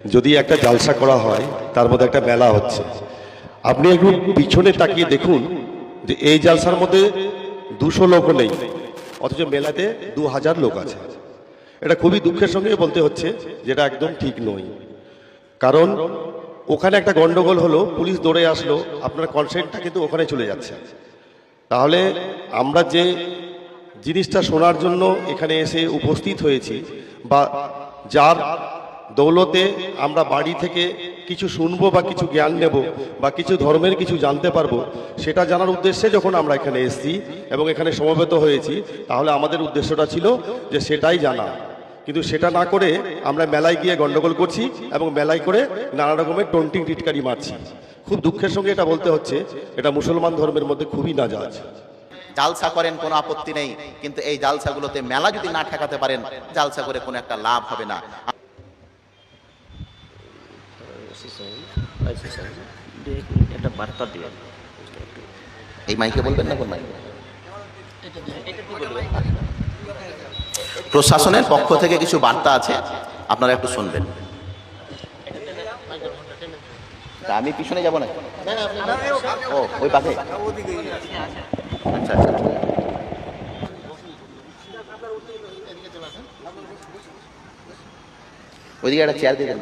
যদি একটা জালসা করা হয় তার মধ্যে একটা মেলা হচ্ছে, আপনি একটু পিছনে তাকিয়ে দেখুন যে এই জালসার মধ্যে 200 লোকও নেই, অথচ মেলাতে 2000 লোক আছে। এটা খুবই দুঃখের সঙ্গে বলতে হচ্ছে, যেটা একদম ঠিক নয়। কারণ ওখানে একটা গন্ডগোল হলো, পুলিশ দৌড়ে আসলো, আপনার কনসেন্টটা কিন্তু ওখানে চলে যাচ্ছে। তাহলে আমরা যে জিনিসটা শোনার জন্য এখানে এসে উপস্থিত হয়েছি, বা যার দৌলতে আমরা বাড়ি থেকে কিছু শুনবো বা কিছু জ্ঞান নেব বা কিছু ধর্মের কিছু জানতে পারবো, সেটা জানার উদ্দেশ্যে যখন আমরা এখানে এসেছি এবং এখানে সমবেত হয়েছি, তাহলে আমাদের উদ্দেশ্যটা ছিল যে সেটাই জানা। কিন্তু সেটা না করে আমরা মেলায় গিয়ে গন্ডগোল করছি এবং মেলায় করে নানা রকমের টন্টিং টিটকারি মারছি। খুব দুঃখের সঙ্গে এটা বলতে হচ্ছে, এটা মুসলমান ধর্মের মধ্যে খুবই নাজায়েজ। জালসা করেন কোনো আপত্তি নেই, কিন্তু এই জালসাগুলোতে মেলা যদি না ঠেকাতে পারেন, জালসা করে কোনো একটা লাভ হবে না। একটা বার্তা দিয়ে এই মাইকে বলবেন না, কোন মাইকে? প্রশাসনের পক্ষ থেকে কিছু বার্তা আছে, আপনারা একটু শুনবেন। তা আমি পিছনে যাব না? ও ওই পাশে। আচ্ছা আচ্ছা, ওইদিকে একটা চেয়ার দিয়ে দেন।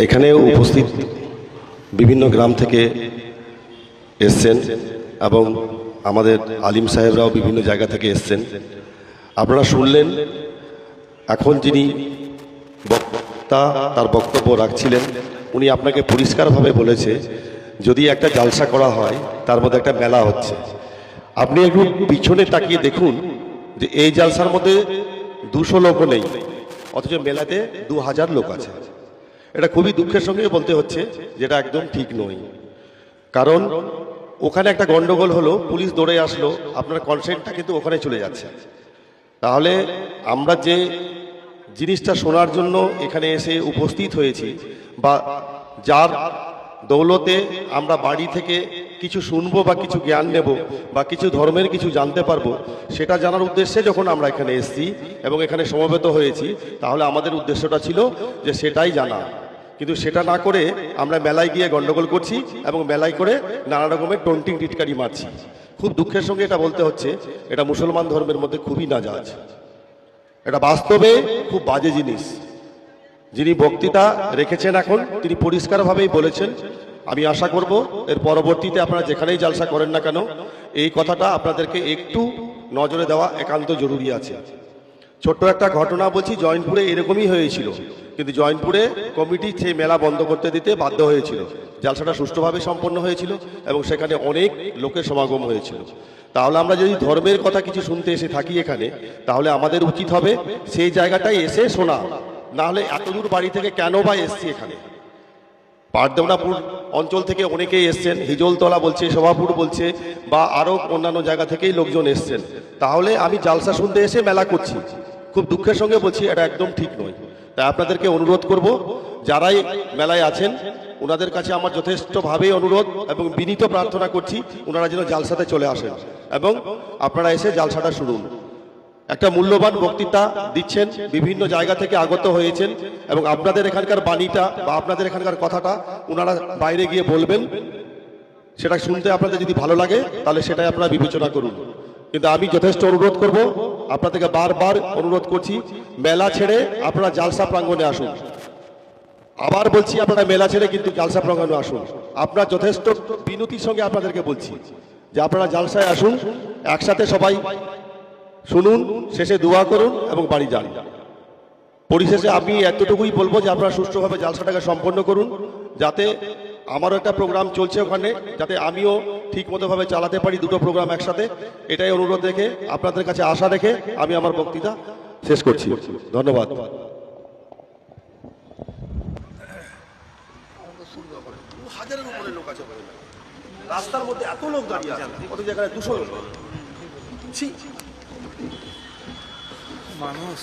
এখানে উপস্থিত বিভিন্ন গ্রাম থেকে এসছেন এবং আমাদের আলিম সাহেবরাও বিভিন্ন জায়গা থেকে এসছেন। আপনারা শুনলেন, এখন যিনি বক্তা তার বক্তব্য রাখছিলেন, উনি আপনাকে পরিষ্কারভাবে বলেছে যদি একটা জালসা করা হয় তার মধ্যে একটা মেলা হচ্ছে। আপনি একটু পিছনে তাকিয়ে দেখুন যে এই জালসার মধ্যে 200 লোকও নেই, অথচ মেলাতে 2000 লোক আছে। এটা খুবই দুঃখের সঙ্গে বলতে হচ্ছে, যেটা একদম ঠিক নয়। কারণ ওখানে একটা গন্ডগোল হলো, পুলিশ দৌড়ে আসলো, আপনার কনসেন্টটা কিন্তু ওখানে চলে যাচ্ছে। তাহলে আমরা যে জিনিসটা শোনার জন্য এখানে এসে উপস্থিত হয়েছি, বা যার দৌলতে আমরা বাড়ি থেকে কিছু শুনবো বা কিছু জ্ঞান নেব বা কিছু ধর্মের কিছু জানতে পারবো, সেটা জানার উদ্দেশ্যে যখন আমরা এখানে এসেছি এবং এখানে সমবেত হয়েছি, তাহলে আমাদের উদ্দেশ্যটা ছিল যে সেটাই জানা। কিন্তু সেটা না করে আমরা মেলায় গিয়ে গন্ডগোল করছি এবং মেলায় করে নানা রকমের টন্টিং টিটকারি মারছি। খুব দুঃখের সঙ্গে এটা বলতে হচ্ছে, এটা মুসলমান ধর্মের মধ্যে খুবই নাজায়েজ। এটা বাস্তবে খুব বাজে জিনিস। যিনি বক্তৃতা রেখেছেন এখন, তিনি পরিষ্কারভাবেই বলেছেন। আমি আশা করব এর পরবর্তীতে আপনারা যেখানেই জালসা করেন না কেন, এই কথাটা আপনাদেরকে একটু নজরে দেওয়া একান্ত জরুরি আছে। ছোট্ট একটা ঘটনা বলছি, জয়নপুরে এরকমই হয়েছিল, কিন্তু জয়নপুরে কমিটি সেই মেলা বন্ধ করতে দিতে বাধ্য হয়েছিল। জালসাটা সুষ্ঠুভাবে সম্পন্ন হয়েছিল এবং সেখানে অনেক লোকের সমাগম হয়েছিল। তাহলে আমরা যদি ধর্মের কথা কিছু শুনতে এসে থাকি এখানে, তাহলে আমাদের উচিত হবে সেই জায়গাটায় এসে শোনা। না হলে এত দূর বাড়ি থেকে কেন বা এসছি এখানে? পারদেওনাপুর অঞ্চল থেকে অনেকেই এসছেন, হিজলতলা বলছে, শোভাপুর বলছে, বা আরও অন্যান্য জায়গা থেকেই লোকজন এসছেন। তাহলে আমি জালসা শুনতে এসে মেলা করছি। খুব দুঃখের সঙ্গে বলছি, এটা একদম ঠিক নয়। তাই আপনাদেরকে অনুরোধ করব, যারাই মেলায় আছেন ওনাদের কাছে আমার যথেষ্টভাবেই অনুরোধ এবং বিনীত প্রার্থনা করছি, ওনারা যেন জালসাতে চলে আসেন এবং আপনারা এসে জালসাটা শুনুন। একটা মূল্যবান বক্তৃতা দিচ্ছেন, বিভিন্ন জায়গা থেকে আগত হয়েছেন এবং আপনাদের এখানকার বাণীটা বা আপনাদের এখানকার কথাটা ওনারা বাইরে গিয়ে বলবেন। সেটা শুনতে আপনাদের যদি ভালো লাগে তাহলে সেটাই আপনারা বিবেচনা করুন। কিন্তু আমি যথেষ্ট অনুরোধ করব, আপনাদেরকে বারবার অনুরোধ করছি, মেলা ছেড়ে আপনারা জালসা প্রাঙ্গণে আসুন। আবার বলছি, আপনারা মেলা ছেড়ে কিন্তু জালসা প্রাঙ্গণে আসুন। আপনারা যথেষ্ট বিনতির সঙ্গে আপনাদেরকে বলছি যে আপনারা জালসায় আসুন, একসাথে সবাই শুনুন, শেষে দোয়া করুন এবং বাড়ি যান। পরিশেষে আমি এতটুকুই বলবো যে আপনারা সুষ্ঠুভাবে জালসাটাকে সম্পন্ন করুন, যাতে আমারও একটা প্রোগ্রাম চলছে ওখানে, যাতে আমিও ঠিক মতোভাবে চালাতে পারি দুটো প্রোগ্রাম একসাথে। এটাই অনুরোধ রেখে, আপনাদের কাছে আশা রেখে আমি আমার বক্তৃতা শেষ করছি। ধন্যবাদ। হাজারের উপরে লোক আছে রাস্তার মধ্যে, এত লোক দাঁড়িয়ে আছে, কত জায়গায় 200 লোক। মানুষ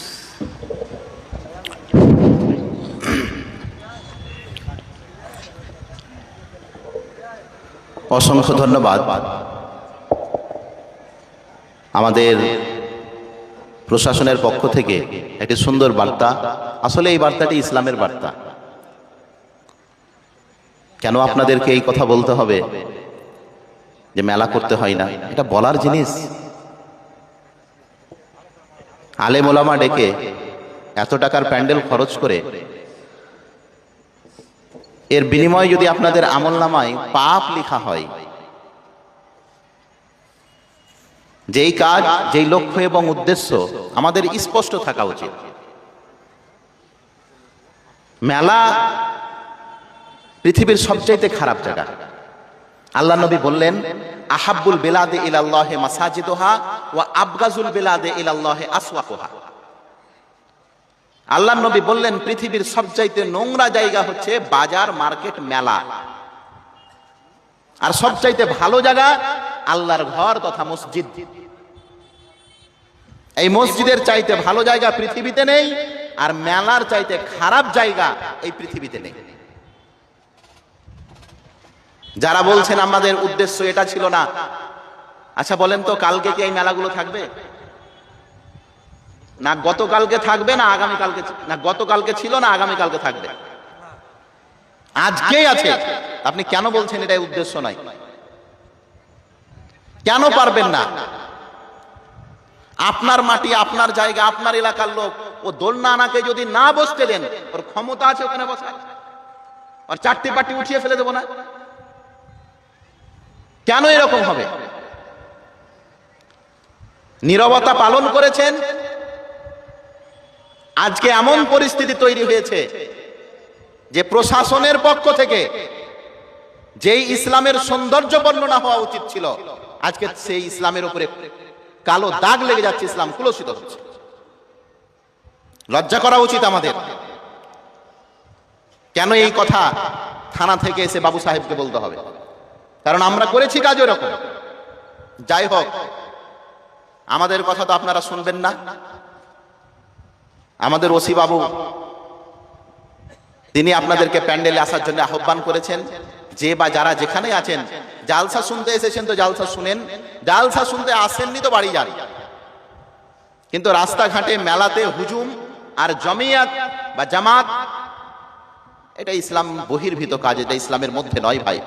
অসংখ্য ধন্যবাদ। আমাদের প্রশাসনের পক্ষ থেকে একটি সুন্দর বার্তা। আসলে এই বার্তাটি ইসলামের বার্তা। কেন আপনাদেরকে এই কথা বলতে হবে যে মেলা করতে হয় না? এটা বলার জিনিস। আলেম ওলামা ডেকে এত টাকার প্যান্ডেল খরচ করে এর বিনিময়ে যদি আপনাদের আমলনামায় পাপ লেখা হয়, যেই কাজ, যেই লক্ষ্য এবং উদ্দেশ্য আমাদের স্পষ্ট থাকা উচিত। মেলা পৃথিবীর সবচাইতে খারাপ জায়গা। আল্লাহ নবী বললেন, আহাব্বুল বিলাদে ইলাল্লাহি মাসাজিদুহা ওয়া আবগাজুল বিলাদে ইলাল্লাহি আসওয়াকুহা। আল্লাহ নবী বললেন, পৃথিবীর সবচাইতে নোংরা জায়গা হচ্ছে বাজার, মার্কেট, মেলা। আর সবচাইতে ভালো জায়গা আল্লাহর ঘর তথা মসজিদ। এই মসজিদের চাইতে ভালো জায়গা পৃথিবীতে নেই, আর মেলার চাইতে খারাপ জায়গা এই পৃথিবীতে নেই। যারা বলছেন আমাদের উদ্দেশ্য এটা ছিল না, আচ্ছা বলেন তো, কালকে কি এই মেলাগুলো থাকবে? না গতকালকে থাকবে, না আগামীকালকে, না গতকালকে ছিল না আগামীকালকে থাকবে? আজকেই আছে। আপনি কেন বলছেন এটাই উদ্দেশ্য নয়? কেন পারবেন না? আপনার মাটি, আপনার জায়গা, আপনার এলাকার লোক, ও দোলনা আনাকে যদি না বসতে দেন, ওর ক্ষমতা আছে ওখানে বসার? আর চারটি পাটি উঠিয়ে ফেলে দেবো না? কেন এরকম হবে? নীরবতা পালন করেছেন। আজকে এমন পরিস্থিতি তৈরি হয়েছে যে প্রশাসনের পক্ষ থেকে যেই ইসলামের সৌন্দর্য বর্ণনা হওয়া উচিত ছিল, আজকে সেই ইসলামের উপরে কালো দাগ লেগে যাচ্ছে, ইসলাম কুলসিত হচ্ছে। লজ্জা করা উচিত আমাদের। কেন এই কথা থানা থেকে এসে বাবু সাহেবকে বলতে হবে? কারণ আমরা করেছি কাজ এরকম। যাই হোক, আমাদের কথা তো আপনারা শুনবেন না। আমাদের ওসি বাবু, তিনি আপনাদেরকে প্যান্ডেলে আসার জন্য আহ্বান করেছেন। যে বা যারা যেখানে আছেন, জালসা শুনতে এসেছেন তো জালসা শুনেন, জালসা শুনতে আসেননি তো বাড়ি যান। কিন্তু রাস্তাঘাটে, মেলাতে হুজুম আর জমিয়াত বা জামাত, এটা ইসলাম বহির্ভূত কাজ, এটা ইসলামের মধ্যে নয় ভাই।